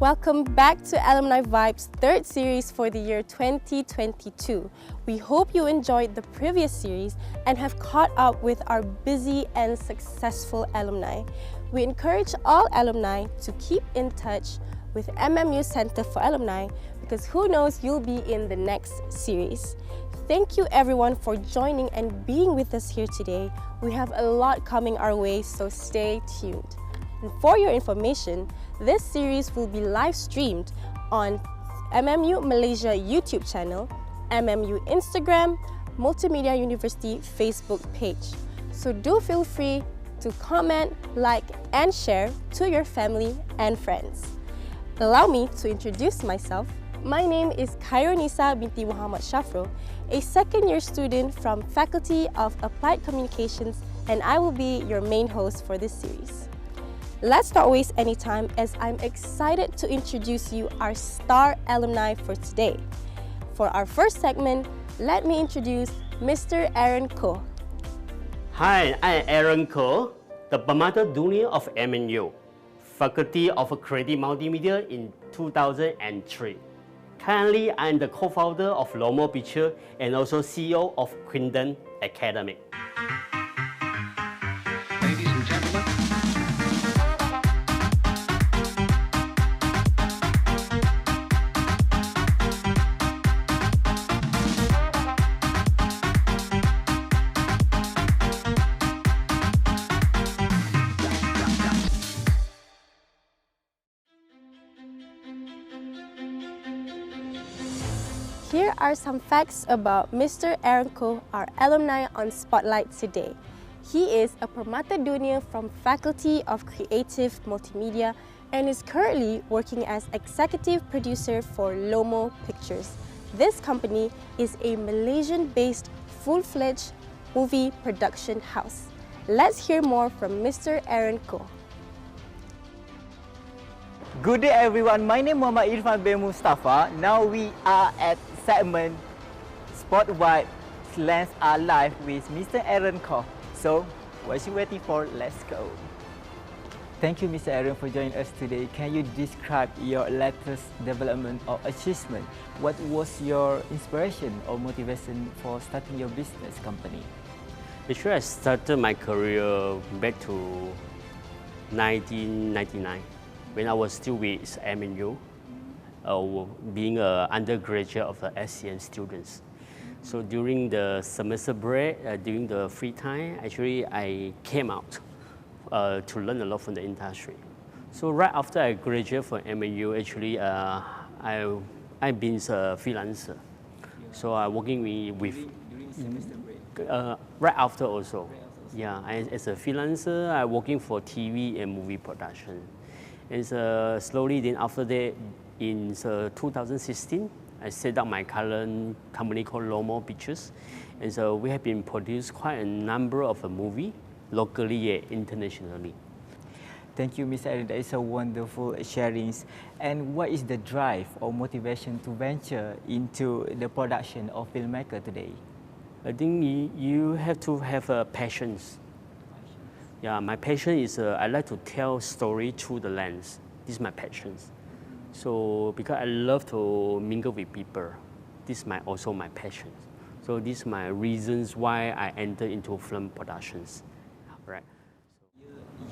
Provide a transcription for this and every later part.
Welcome back to Alumni Vibes' third series for the year 2022. We hope you enjoyed the previous series and have caught up with our busy and successful alumni. We encourage all alumni to keep in touch with MMU Center for Alumni because who knows, you'll be in the next series. Thank you everyone for joining and being with us here today. We have a lot coming our way, so stay tuned. And for your information, this series will be live streamed on MMU Malaysia YouTube channel, MMU Instagram, Multimedia University Facebook page. So do feel free to comment, like, and share to your family and friends. Allow me to introduce myself. My name is Khaironisa binti Muhammad Shafro, a second-year student from Faculty of Applied Communications, and I will be your main host for this series. Let's not waste any time as I'm excited to introduce you our star alumni for today. For our first segment, let me introduce Mr. Aaron Koh. Hi, I am Aaron Koh, the Permata Junior of MNU, Faculty of Creative Multimedia in 2003. Currently, I am the co-founder of Lomo Picture and also CEO of Quinton Academy. Ladies and gentlemen. Here are some facts about Mr. Aaron Koh, our alumni on Spotlight today. He is a Permata Dunia from Faculty of Creative Multimedia and is currently working as executive producer for Lomo Pictures. This company is a Malaysian-based full-fledged movie production house. Let's hear more from Mr. Aaron Koh. Good day everyone, my name is Muhammad Irfan bin Mustafa. Now we are at segment Spotlight Lens are live with Mr. Aaron Koh. So, what you waiting for? Let's go. Thank you Mr. Aaron for joining us today. Can you describe your latest development or achievement? What was your inspiration or motivation for starting your business company? Actually, I started my career back to 1999 when I was still with MNU. Being an undergraduate of the SCN students. So during the semester break, during the free time, actually I came out to learn a lot from the industry. So right after I graduated from MNU, actually I've been a freelancer. So I'm working with during semester break? right after also. Yeah, as a freelancer, I'm working for TV and movie production. And slowly then after that, in 2016, I set up my current company called Lomo Pictures. And so we have been produced quite a number of movies, locally and internationally. Thank you, Mr. Aaron. That is a wonderful sharings. And what is the drive or motivation to venture into the production of filmmaker today? I think you have to have a passion. Yeah, my passion is I like to tell story through the lens. This is my passion. So because I love to mingle with people, this is also my passion. So these are my reasons why I entered into film productions. Right.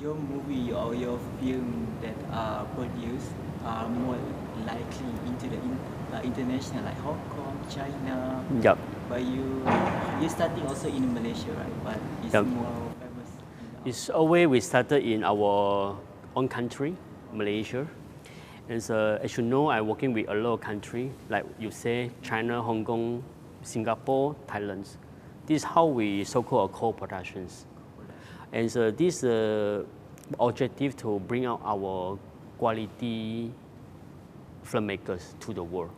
Your movie or your film that are produced are more likely into the international, like Hong Kong, China. Yep. But you're starting also in Malaysia, right? But it's Yep. more famous. It's always we started in our own country, Malaysia. And so, as you know, I'm working with a lot of countries, like you say, China, Hong Kong, Singapore, Thailand. This is how we so-called co-productions. And so this objective to bring out our quality filmmakers to the world.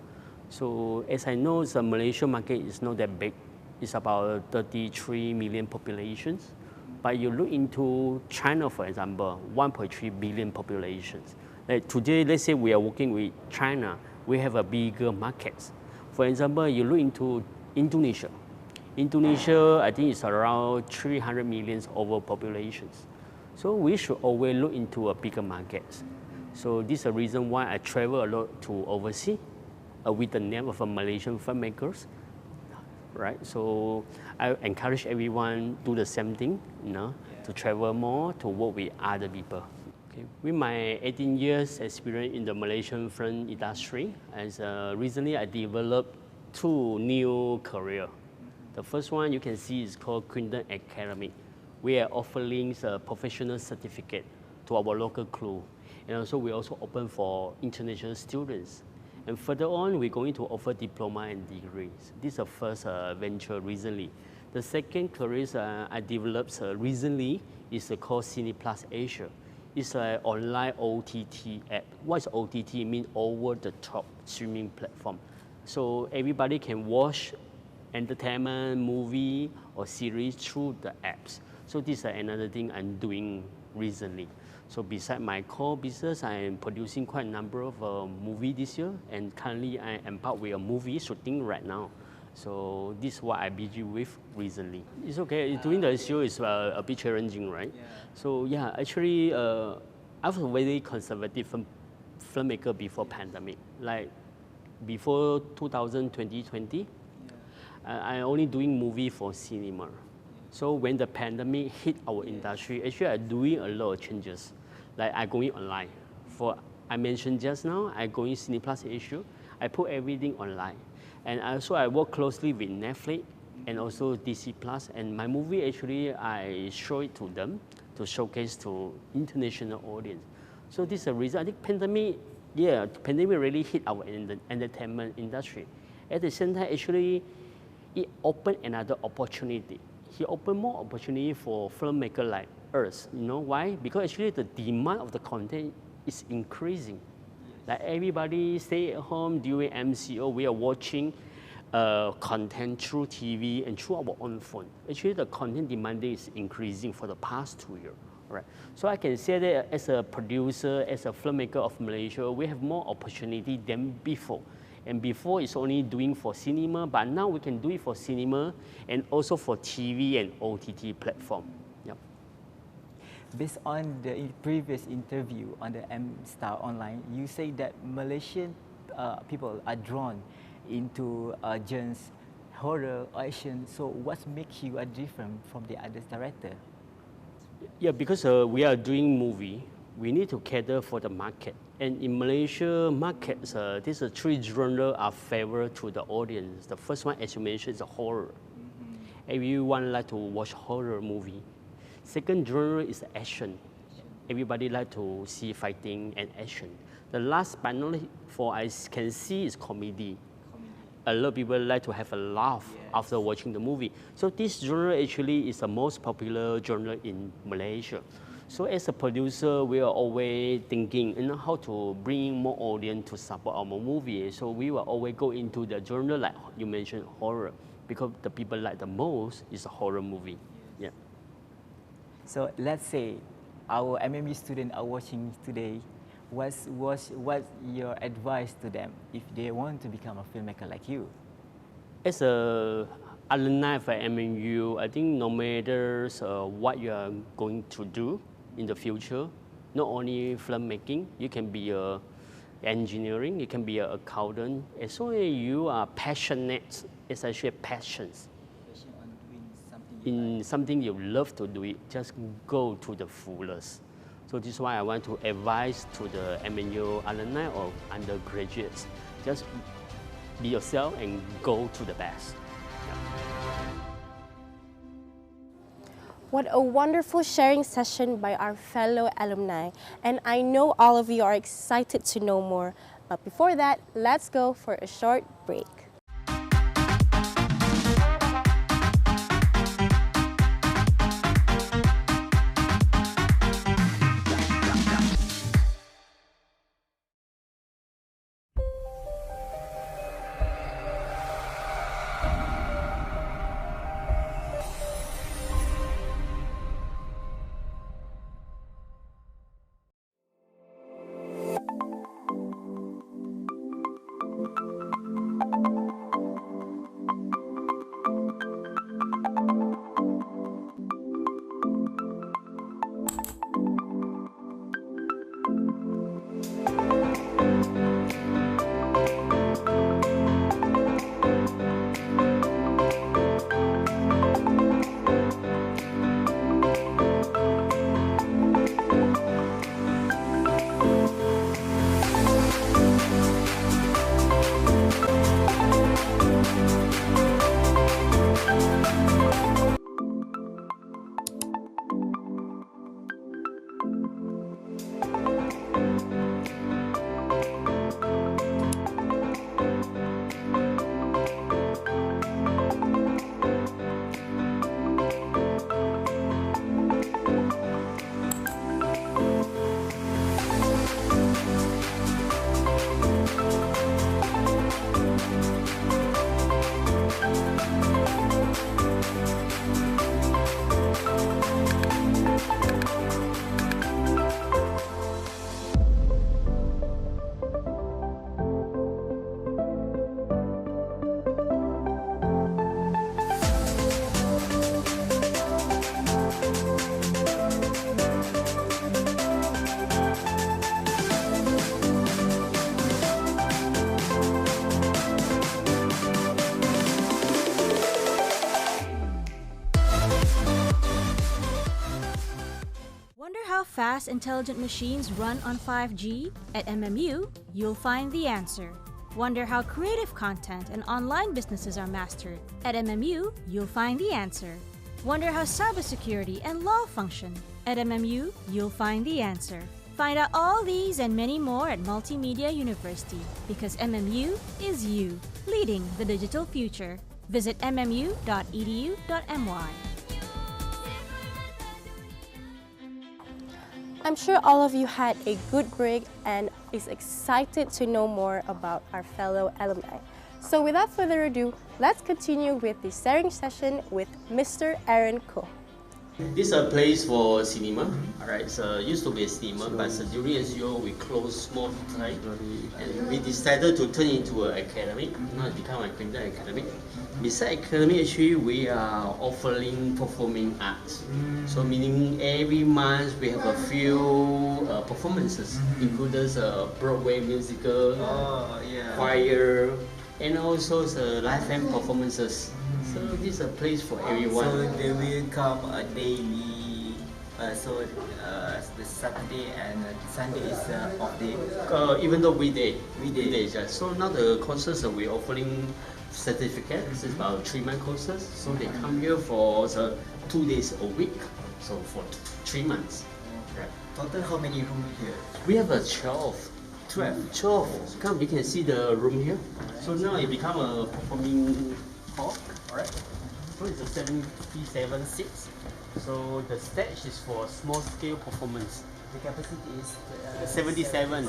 So as I know, the Malaysian market is not that big. It's about 33 million populations. But you look into China, for example, 1.3 billion populations. Like today, let's say we are working with China, we have a bigger market. For example, you look into Indonesia. Indonesia, I think it's around 300 million over populations. So we should always look into a bigger market. So this is the reason why I travel a lot to overseas with the name of a Malaysian filmmakers, right? So I encourage everyone do the same thing, to travel more, to work with other people. Okay. With my 18 years experience in the Malaysian film industry, recently I developed 2 new careers. The first one you can see is called Quinton Academy. We are offering a professional certificate to our local crew. And also we also open for international students. And further on, we're going to offer diploma and degrees. This is the first venture recently. The second career I developed recently is called Cine Plus Asia. It's an online OTT app. What is OTT? It means over-the-top streaming platform. So everybody can watch entertainment, movie, or series through the apps. So this is another thing I'm doing recently. So beside my core business, I am producing quite a number of movies this year, and currently I am part with a movie shooting right now. So this is what I'm busy with recently. It's okay, doing the show is a bit challenging, right? Yeah. So yeah, actually, I was a very conservative filmmaker before pandemic. Like before 2020, I only doing movie for cinema. So when the pandemic hit our industry, actually I'm doing a lot of changes. Like I going online. I mentioned just now, I going Cine Plus Asia. I put everything online. And also I work closely with Netflix and also DC Plus. And my movie actually, I show it to them to showcase to international audience. So this is a reason. I think pandemic really hit our entertainment industry. At the same time, actually, it opened another opportunity. He opened more opportunity for filmmakers like us. You know why? Because actually the demand of the content is increasing. Like everybody stay at home during MCO, we are watching content through TV and through our own phone. Actually the content demand is increasing for the past 2 years. Right. So I can say that as a producer, as a filmmaker of Malaysia, we have more opportunity than before. And before it's only doing for cinema, but now we can do it for cinema and also for TV and OTT platform. Yep. Based on the previous interview on the M-Star Online, you say that Malaysian people are drawn into genres, horror, action. So what makes you different from the other director? Yeah, because we are doing movie, we need to cater for the market. And in Malaysia markets, these 3 genres are favorite to the audience. The first one, as you mentioned, is a horror. Everyone like to watch horror movie. Second genre is action. Everybody like to see fighting and action. The last but not least, I can see is comedy. A lot of people like to have a laugh after watching the movie. So this genre actually is the most popular genre in Malaysia. So as a producer, we are always thinking how to bring more audience to support our movie. So we will always go into the genre like you mentioned, horror, because the people like the most is a horror movie. Yeah. So let's say our MMU students are watching today. What's your advice to them if they want to become a filmmaker like you? As a alumni for MMU, I think no matter what you are going to do in the future, not only filmmaking, you can be engineering, you can be an accountant. As long as you are passionate, it's actually passions. In something you love to do it, just go to the fullest. So this is why I want to advise to the MNU alumni or undergraduates, just be yourself and go to the best. What a wonderful sharing session by our fellow alumni. And I know all of you are excited to know more. But before that, let's go for a short break. fast, intelligent machines run on 5G? At MMU, you'll find the answer. Wonder how creative content and online businesses are mastered? At MMU, you'll find the answer. Wonder how cybersecurity and law function? At MMU, you'll find the answer. Find out all these and many more at Multimedia University, because MMU is you, leading the digital future. Visit mmu.edu.my. I'm sure all of you had a good break and is excited to know more about our fellow alumni. So without further ado, let's continue with the sharing session with Mr. Aaron Koh. This is a place for cinema. Alright, so used to be a cinema, but during SEO we closed small time, and we decided to turn into an academic. Now it become a printer academic. Besides academic, actually we are offering performing arts. So meaning every month we have a few performances, including Broadway musical, choir, and also live band performances. So this is a place for everyone. So they will come daily. The Saturday and Sunday is off day. Even though weekday. Yeah. So now the courses we're offering certificate. This is about 3-month courses. So they come here for 2 days a week. So for 3 months. Right. Total how many rooms here? We have a 12. 12. Come, you can see the room here. So now it become a performing hall. Alright. So it's a 77 seats. So the stage is for small scale performance. The capacity is 77.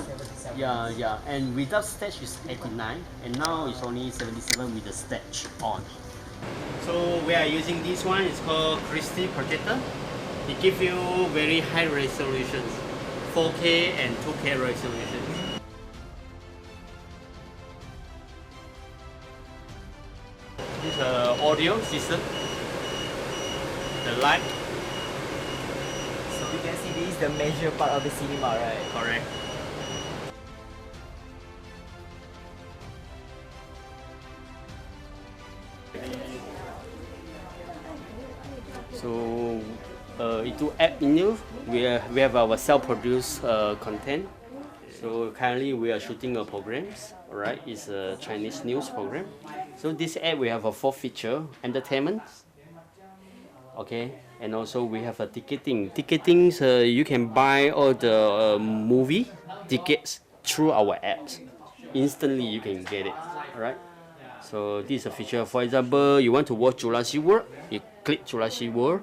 Yeah. And without stage is 89, and now it's only 77 with the stage on. So we are using this one. It's called Christie projector. It gives you very high resolutions, 4K and 2K resolutions. This is audio system. The light. So we can see this is the major part of the cinema, right? Correct. So into app news, we have our self-produced content. So currently we are shooting a program, alright? It's a Chinese news program. So this app we have a 4 feature: entertainment, okay, and also we have a ticketing. Ticketing, you can buy all the movie tickets through our apps. Instantly you can get it, alright? So this is a feature. For example, you want to watch Jurassic World, you click Jurassic World,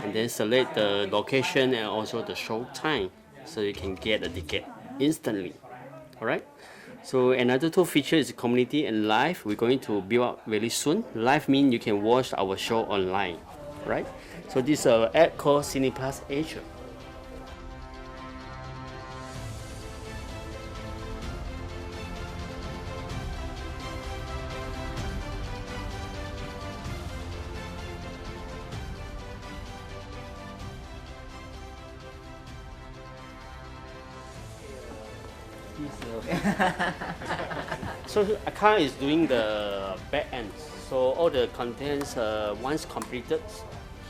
and then select the location and also the show time, so you can get a ticket instantly. Alright. So another 2 features is community and live. We're going to build up very soon. Live means you can watch our show online, right? So this is an app called CinePlus Asia. So account is doing the back end. So all the contents once completed,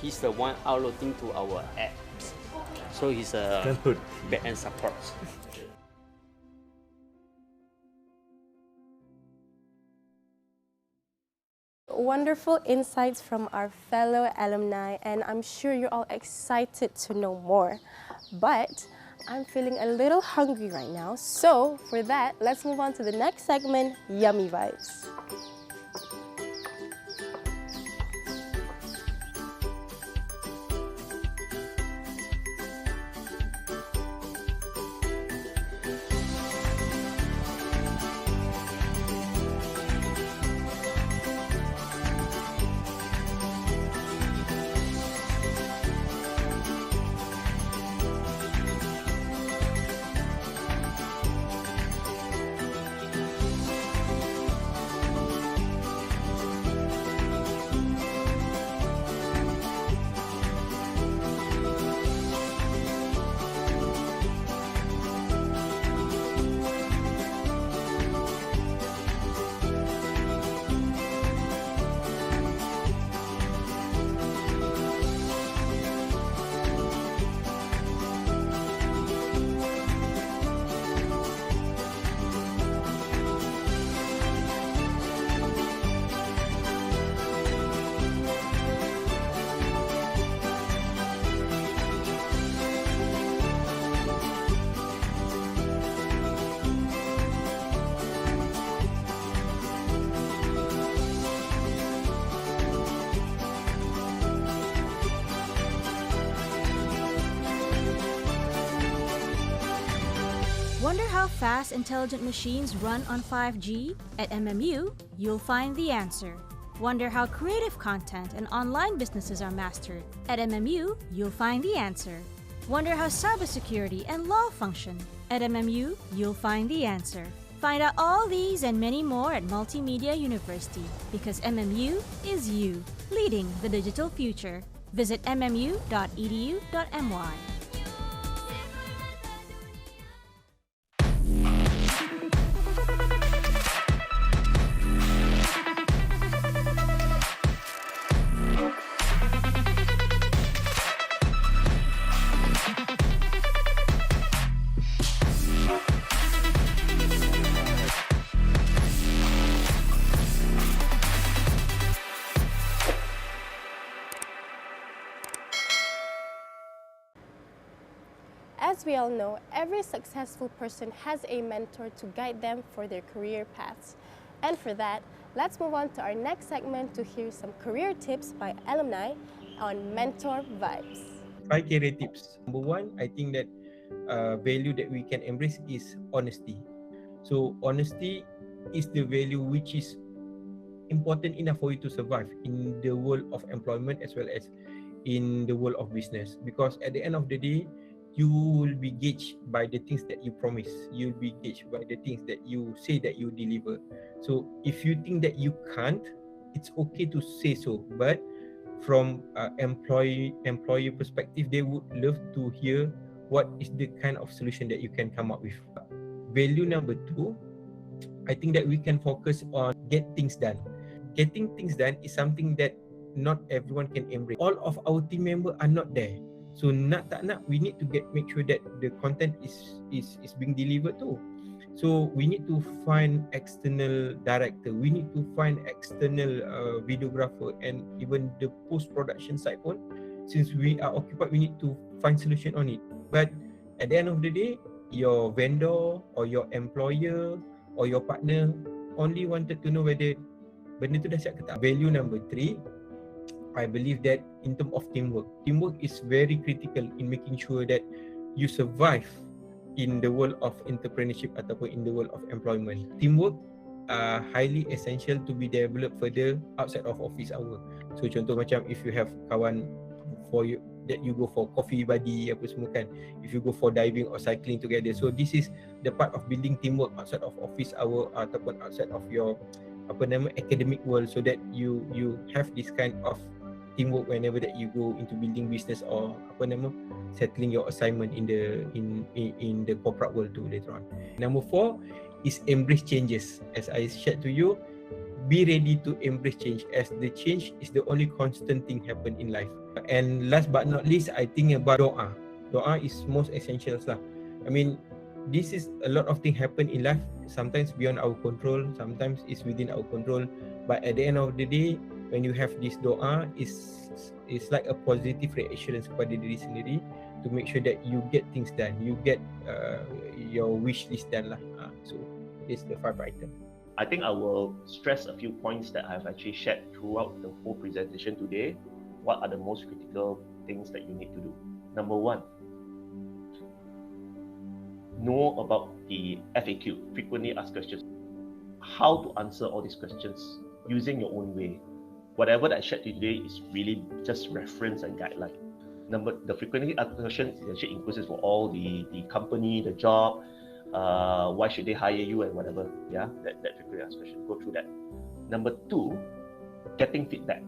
he's the one uploading to our apps. So he's a back end support. Wonderful insights from our fellow alumni, and I'm sure you're all excited to know more. But I'm feeling a little hungry right now, so for that, let's move on to the next segment, Yummy Vibes. Wonder how fast intelligent machines run on 5G? At MMU, you'll find the answer. Wonder how creative content and online businesses are mastered? At MMU, you'll find the answer. Wonder how cybersecurity and law function? At MMU, you'll find the answer. Find out all these and many more at Multimedia University, because MMU is you, leading the digital future. Visit mmu.edu.my. As we all know, every successful person has a mentor to guide them for their career paths. And for that, let's move on to our next segment to hear some career tips by alumni on Mentor Vibes. 5 career tips. Number one, I think that value that we can embrace is honesty. So honesty is the value which is important enough for you to survive in the world of employment as well as in the world of business. Because at the end of the day, you will be gauged by the things that you promise. You'll be gauged by the things that you say that you deliver. So if you think that you can't, it's okay to say so. But from employer perspective, they would love to hear what is the kind of solution that you can come up with. Value number two, I think that we can focus on get things done. Getting things done is something that not everyone can embrace. All of our team members are not there. So nak tak nak, we need to make sure that the content is being delivered too. So we need to find external director, we need to find external videographer, and even the post-production side pun, since we are occupied, we need to find solution on it. But at the end of the day, your vendor or your employer or your partner only wanted to know whether benda tu dah siap ke tak. Value number 3, I believe that in terms of teamwork is very critical in making sure that you survive in the world of entrepreneurship ataupun in the world of employment. Teamwork are highly essential to be developed further outside of office hour. So contoh macam if you have kawan for you that you go for coffee buddy apa semua kan, if you go for diving or cycling together, so this is the part of building teamwork outside of office hour ataupun outside of your academic world, so that you have this kind of teamwork whenever that you go into building business or settling your assignment in the corporate world too later on. Number 4 is embrace changes. As I shared to you, be ready to embrace change, as the change is the only constant thing happen in life. And last but not least, I think about doa. Doa is most essential lah. I mean, this is a lot of things happen in life, sometimes beyond our control, sometimes it's within our control, but at the end of the day, when you have this doa, is like a positive reassurance kepada diri sendiri to make sure that you get things done, you get your wish list done lah. So this is the 5 items. I think I will stress a few points that I've actually shared throughout the whole presentation today. What are the most critical things that you need to do? Number 1, know about the FAQ, frequently asked questions. How to answer all these questions using your own way. Whatever that I shared today is really just reference and guideline. The frequently asked questions actually inclusive for all the company, the job, why should they hire you and whatever. Yeah, that frequently asked question. Go through that. Number 2, getting feedback.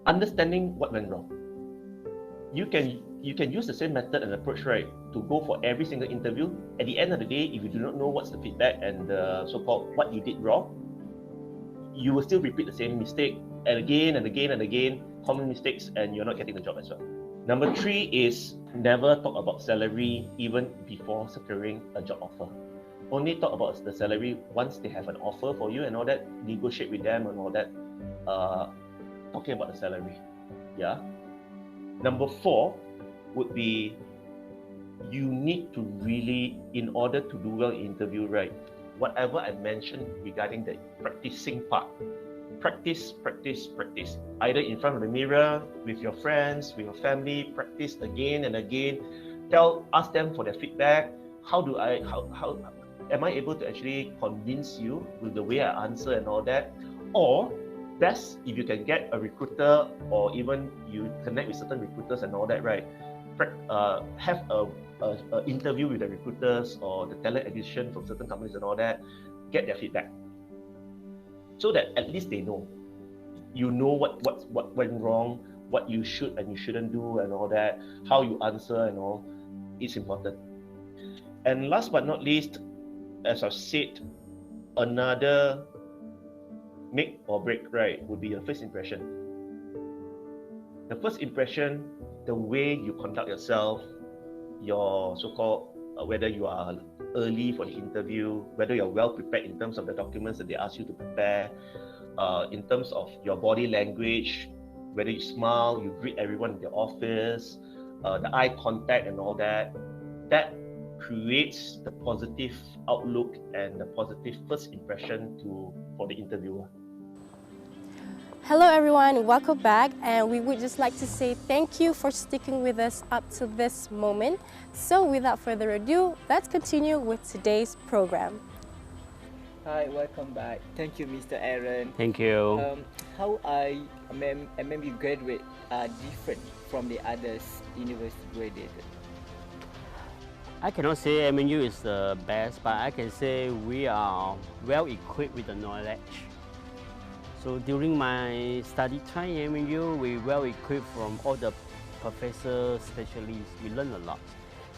Understanding what went wrong. You can use the same method and approach, right, to go for every single interview. At the end of the day, if you do not know what's the feedback and the so-called what you did wrong, you will still repeat the same mistake and again and again and again, common mistakes, and you're not getting the job as well. Number 3 is never talk about salary even before securing a job offer. Only talk about the salary once they have an offer for you and all that, negotiate with them and all that, talking about the salary. Yeah. Number 4 would be you need to really, in order to do well in interview, right, whatever I mentioned regarding the practicing part, practice. Either in front of the mirror, with your friends, with your family, practice again and again. Ask them for their feedback. how am I able to actually convince you with the way I answer and all that? Or best if you can get a recruiter, or even you connect with certain recruiters and all that, right? Have a interview with the recruiters or the talent acquisition from certain companies and all that, get their feedback, so that at least they know, you know what went wrong, what you should and you shouldn't do and all that, how you answer and all. It's important. And last but not least, as I've said, another make or break, right, would be your first impression. The first impression, the way you conduct yourself, your so-called, whether you are early for the interview, whether you're well prepared in terms of the documents that they ask you to prepare, in terms of your body language, whether you smile, you greet everyone in the office, the eye contact and all that, that creates the positive outlook and the positive first impression for the interviewer. Hello everyone, welcome back, and we would just like to say thank you for sticking with us up to this moment. So without further ado, let's continue with today's program. Hi, welcome back. Thank you, Mr. Aaron. Thank you. How are MMU graduate are different from the others university graduated? I cannot say MNU is the best, but I can say we are well equipped with the knowledge. So during my study time in MNU, we well equipped from all the professors, specialists. We learn a lot.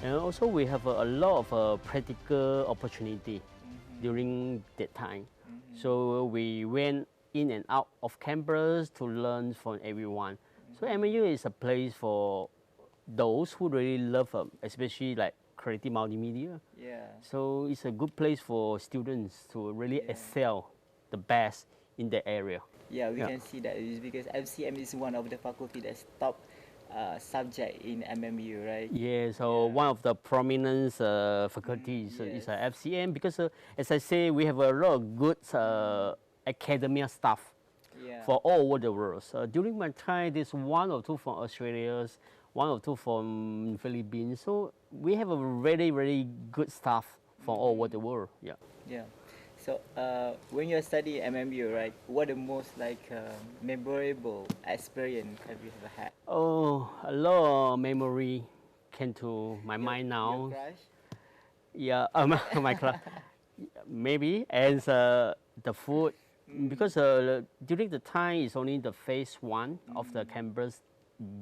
And also we have a lot of practical opportunity during that time. So we went in and out of campus to learn from everyone. So MNU is a place for those who really love, especially like creative multimedia. Yeah. So it's a good place for students to really excel the best in the area. Yeah, we can see that is because FCM is one of the faculty that's top subject in MMU, right? Yeah, so one of the prominent faculties is FCM, because as I say, we have a lot of good academia staff for all over the world. So during my time, there's one or two from Australia, one or two from Philippines. So we have a very, very good staff from all over the world. Yeah. Yeah. So when you study MMU, right, what the most memorable experience have you ever had? Oh, a lot of memory came to my mind now. Your crush? Yeah, my class, maybe, and the food, because during the time it's only the phase one of the campus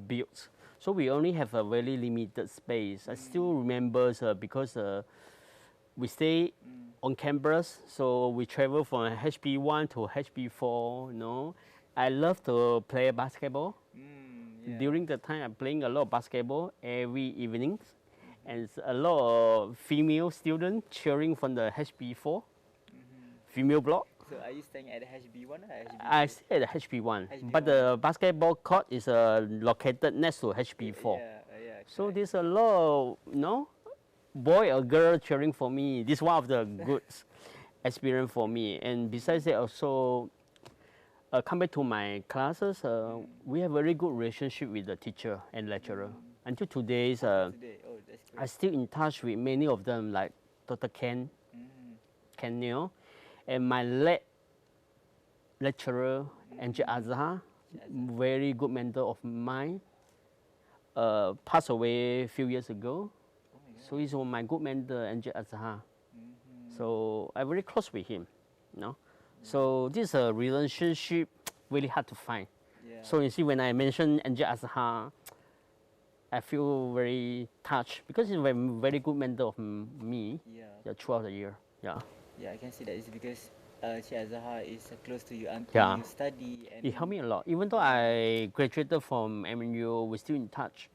built, so we only have a very limited space. I still remember because we stay on campus, so we travel from HP1 to HP4. You know, I love to play basketball. During the time, I'm playing a lot of basketball every evening, and a lot of female students cheering from the HP4 female block. So are you staying at the HB1 or HB2? I stay at the HP1, but the basketball court is located next to HP4. So there's a lot of, boy or girl cheering for me. This is one of the good experience for me. And besides that, also, come back to my classes, we have a very good relationship with the teacher and lecturer. Until today, I still in touch with many of them, like Dr. Ken Neil, and my late lecturer, Angel Azhar, very good mentor of mine, passed away a few years ago. So he's my good mentor, Angel Azhar. So I'm very close with him, So this relationship really hard to find. So you see, when I mention Angel Azhar, I feel very touched because he's a very good mentor of me throughout the year. Yeah, I can see that it's because Sheikh Azhar is close to you until you study. And it helped me a lot. Even though I graduated from MNU, we're still in touch.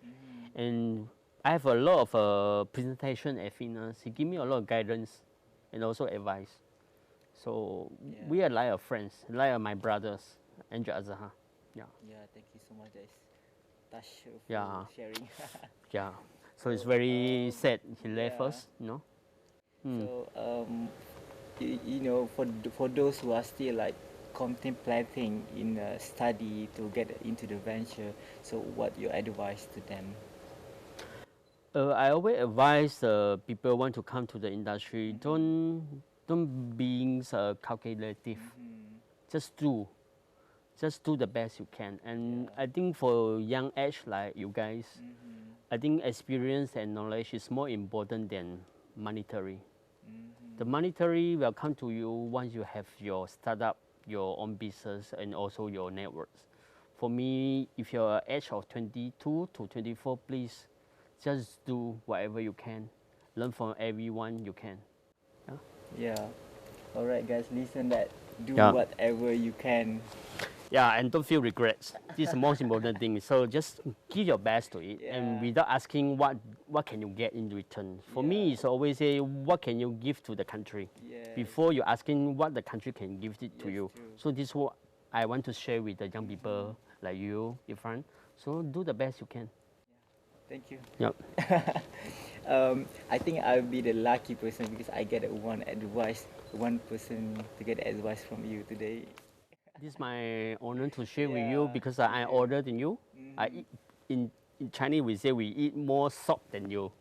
And I have a lot of presentation at fitness. He give me a lot of guidance and also advice. So we are like friends, like my brothers, Angel Azhar. Yeah, thank you so much. That's for sharing. So it's very sad he left us, So for those who are still like contemplating in study to get into the venture, so what your advice to them? I always advise people want to come to the industry, don't being calculative. Just do the best you can. And I think for young age like you guys, I think experience and knowledge is more important than monetary. The monetary will come to you once you have your startup, your own business, and also your networks. For me, if you're age of 22 to 24, please just do whatever you can. Learn from everyone you can. Yeah. All right, guys, listen that. Do Yeah. whatever you can. Yeah, and don't feel regrets. This is the most important thing. So just give your best to it, and Yeah. without asking what can you get in return. For me, it's always say what can you give to the country Yes. before you asking what the country can give it to Yes, you. true. So this is what I want to share with the young people like you, Irfan. So do the best you can. Thank you. Yep. I think I'll be the lucky person because I get one person to get advice from you today. This is my honor to share with Yeah, you because I okay. older than you. I eat, in Chinese we say we eat more salt than you.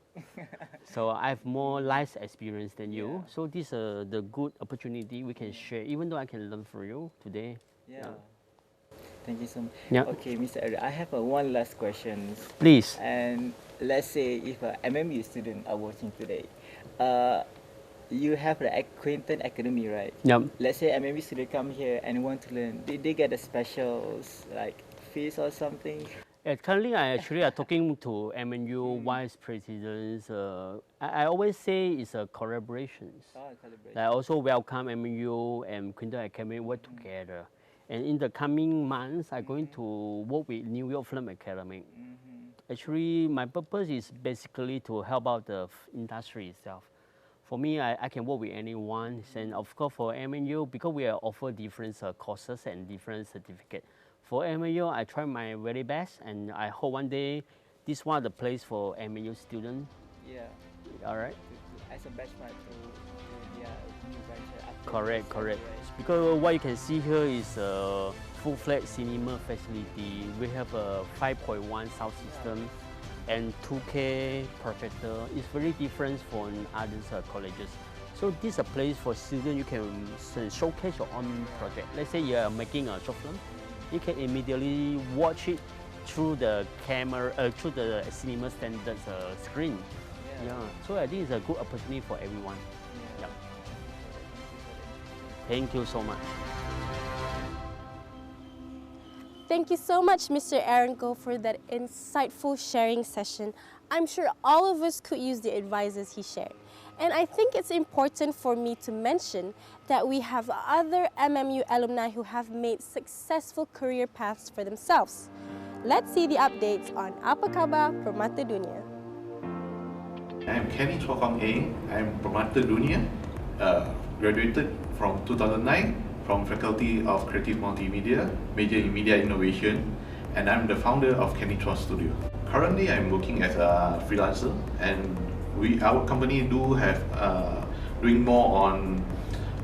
So I have more life experience than you. Yeah. So this is the good opportunity we can share, even though I can learn from you today. Yeah. Thank you so much. Yeah. Okay, Mr. Aaron, I have one last question. Please. And let's say if MMU students are watching today, you have the Quainton Academy, right? Yep. Let's say MMU student come here and want to learn. Did they get a special like fees or something? Currently, I actually are talking to MNU vice presidents. I always say it's a collaboration. Collaboration. I also welcome MNU and Quinton Academy work together. And in the coming months, I'm going to work with New York Film Academy. Actually, my purpose is basically to help out the industry itself. For me, I can work with anyone. And of course, for MNU, because we offer different courses and different certificates. For MNU, I try my very best, and I hope one day this one the place for MNU students. Yeah. All right. As a benchmark to their new venture. after Correct, this, correct. right? Because what you can see here is a full-fledged cinema facility. We have a 5.1 sound system and 2K projector. It's very different from other colleges. So this is a place for students you can showcase your own project. Let's say you are making a short film, you can immediately watch it through the camera, through the cinema standards screen. Yeah. So I think it's a good opportunity for everyone. Yeah. Thank you so much. Thank you so much, Mr. Aaron Goh, for that insightful sharing session. I'm sure all of us could use the advices he shared. And I think it's important for me to mention that we have other MMU alumni who have made successful career paths for themselves. Let's see the updates on Apa Khabar Permata Dunia. I'm Kenny Chua Kong Eng. I'm Permata Dunia, graduated from 2009 from Faculty of Creative Multimedia, major in Media Innovation, and I'm the founder of Kenny Chua Studio. Currently, I'm working as a freelancer, and our company doing more on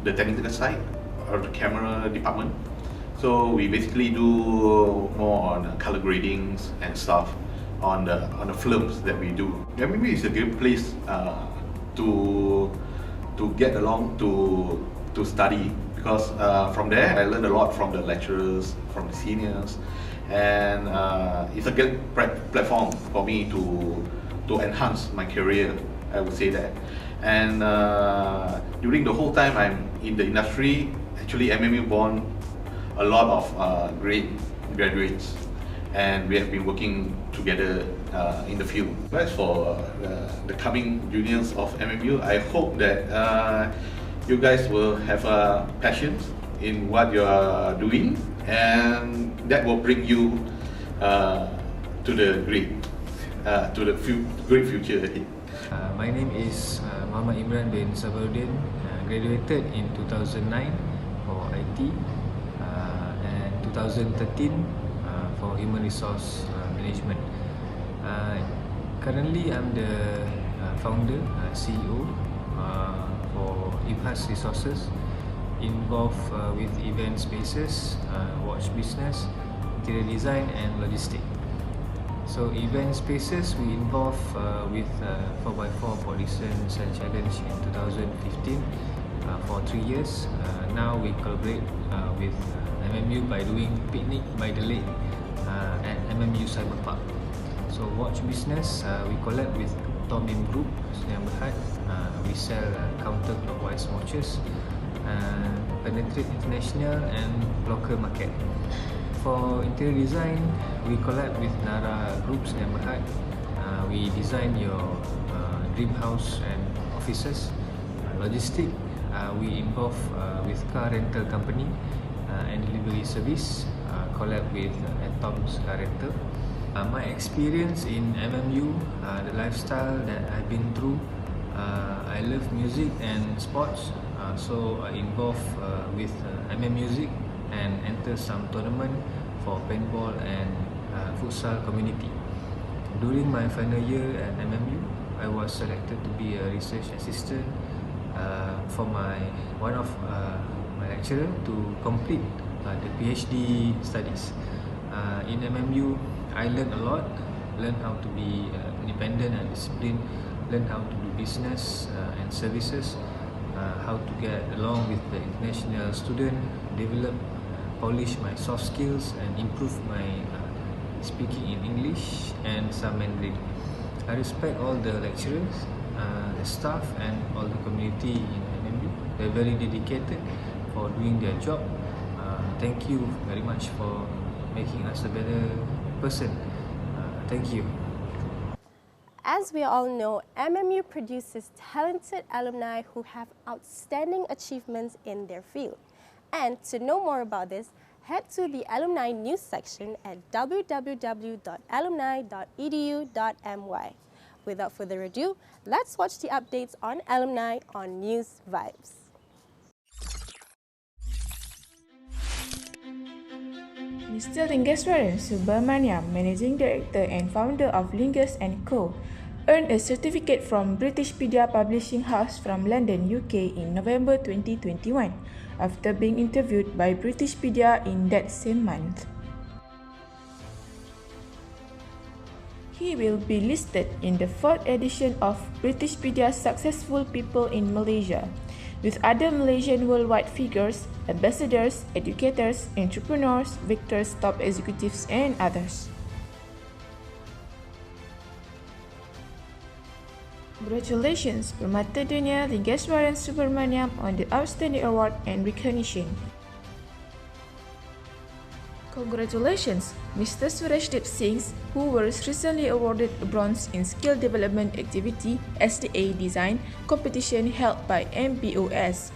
the technical side of the camera department. So we basically do more on color gradings and stuff on the films that we do. Maybe it's a good place to get along to study, because from there I learned a lot from the lecturers, from the seniors, and it's a good platform for me to enhance my career, I would say that. And during the whole time I'm in the industry, actually MMU born a lot of great graduates, and we have been working together in the field. As for the coming juniors of MMU, I hope that you guys will have a passion in what you are doing, and that will bring you to the great future ahead. My name is Muhammad Imran bin Sabaruddin, graduated in 2009 for IT and 2013 for Human Resource Management. Currently, I'm the founder, CEO for IPAS Resources, involved with event spaces, watch business, interior design and logistics. So event spaces we involve with 4x4 Auditions and Challenge in 2015 for 3 years. Now we collaborate with MMU by doing Picnic by the Lake at MMU Cyber Park. So watch business, we collab with Tom Im Group, Sdn Bhd. We sell counterclockwise watches, penetrate international and local market. For interior design, we collab with Nara Group, Sdn Bhd. We design your dream house and offices. Logistic, we involve with car rental company and delivery service. Collab with Atom's Car Rental. My experience in MMU, the lifestyle that I've been through, I love music and sports, so I involve with MM Music and enter some tournament for paintball and futsal community. During my final year at MMU, I was selected to be a research assistant for one of my lecturer to complete the PhD studies. In MMU, I learned a lot, learned how to be independent and disciplined, learned how to do business and services, how to get along with the international student, develop, polish my soft skills and improve my speaking in English and some Mandarin. I respect all the lecturers, the staff and all the community in MMU. They're very dedicated for doing their job. Thank you very much for making us a better person. Thank you. As we all know, MMU produces talented alumni who have outstanding achievements in their field. And to know more about this, head to the alumni news section at www.alumni.edu.my. Without further ado, let's watch the updates on alumni on News Vibes. Mr. Lingeswaran Subramaniam, Managing Director and founder of Linges & Co., earned a certificate from Britishpedia Publishing House from London, UK in November 2021 after being interviewed by Britishpedia in that same month. He will be listed in the 4th edition of Britishpedia's Successful People in Malaysia, with other Malaysian worldwide figures, ambassadors, educators, entrepreneurs, victors, top executives, and others. Congratulations, Permata Dunia Lingeswaran Subramaniam on the outstanding award and recognition. Congratulations, Mr. Sureshdeep Singh, who was recently awarded a bronze in Skill Development Activity SDA Design competition held by MBOS.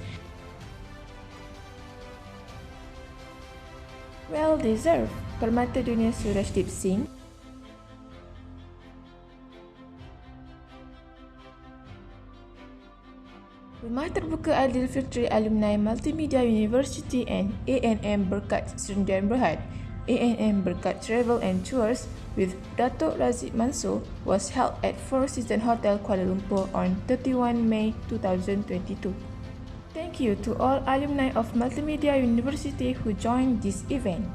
Well deserved, Permata Dunia Sureshdeep Singh. Rumah Terbuka Adil Fitri Alumni Multimedia University and ANM Berkat Sdn Bhd, ANM Berkat Travel and Tours with Datuk Razif Mansor was held at Four Seasons Hotel Kuala Lumpur on 31 May 2022. Thank you to all alumni of Multimedia University who joined this event.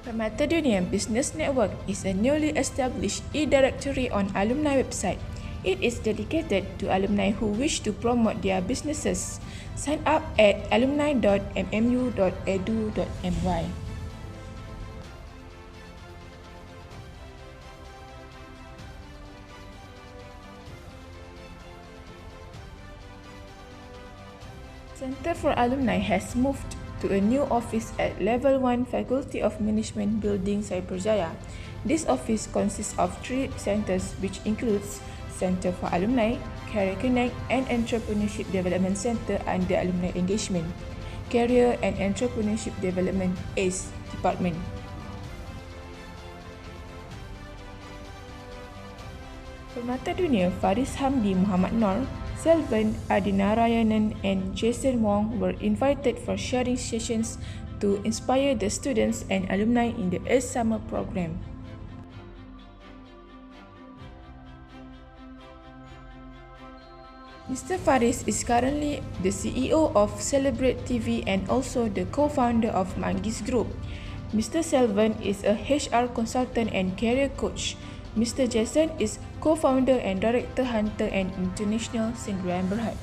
Permata Dunia Business Network is a newly established e-directory on alumni website. It is dedicated to alumni who wish to promote their businesses. Sign up at alumni.mmu.edu.my. Center for Alumni has moved to a new office at Level 1 Faculty of Management Building, Cyberjaya. This office consists of 3 centers, which includes Center for Alumni, Career Connect, and Entrepreneurship Development Center under Alumni Engagement, Career and Entrepreneurship Development ACE Department. Permata Dunia Faris Hamdi Muhammad Noor, Selvan Adinarayanan, and Jason Wong were invited for sharing sessions to inspire the students and alumni in the ACE Summer Program. Mr. Faris is currently the CEO of Celebrate TV and also the co-founder of Manggis Group. Mr. Selvan is a HR consultant and career coach. Mr. Jason is co-founder and director Hunter and International Sdn Bhd.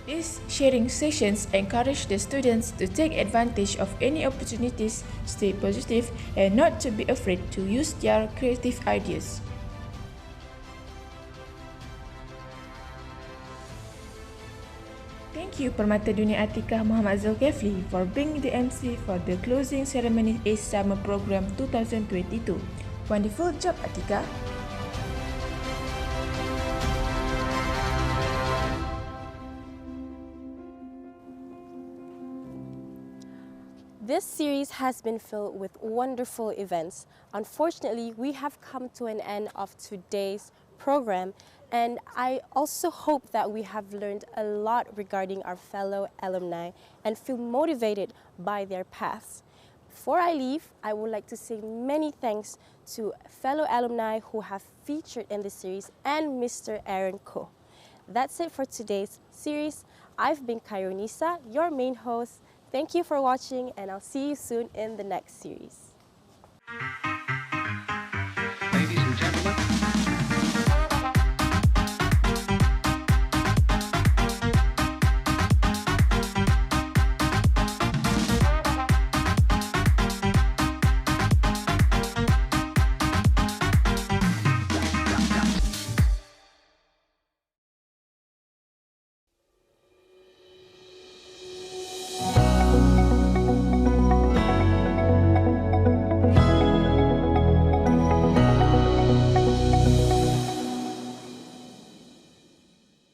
These sharing sessions encourage the students to take advantage of any opportunities, stay positive, and not to be afraid to use their creative ideas. Thank you Permata Dunia Atikah Muhammad Zulkifli for being the MC for the closing ceremony ACE Summer Program 2022. Wonderful job Atikah! This series has been filled with wonderful events. Unfortunately, we have come to an end of today's program, and I also hope that we have learned a lot regarding our fellow alumni and feel motivated by their paths. Before I leave, I would like to say many thanks to fellow alumni who have featured in this series and Mr. Aaron Koh. That's it for today's series. I've been Kaironisa, your main host. Thank you for watching, and I'll see you soon in the next series. Ladies and gentlemen,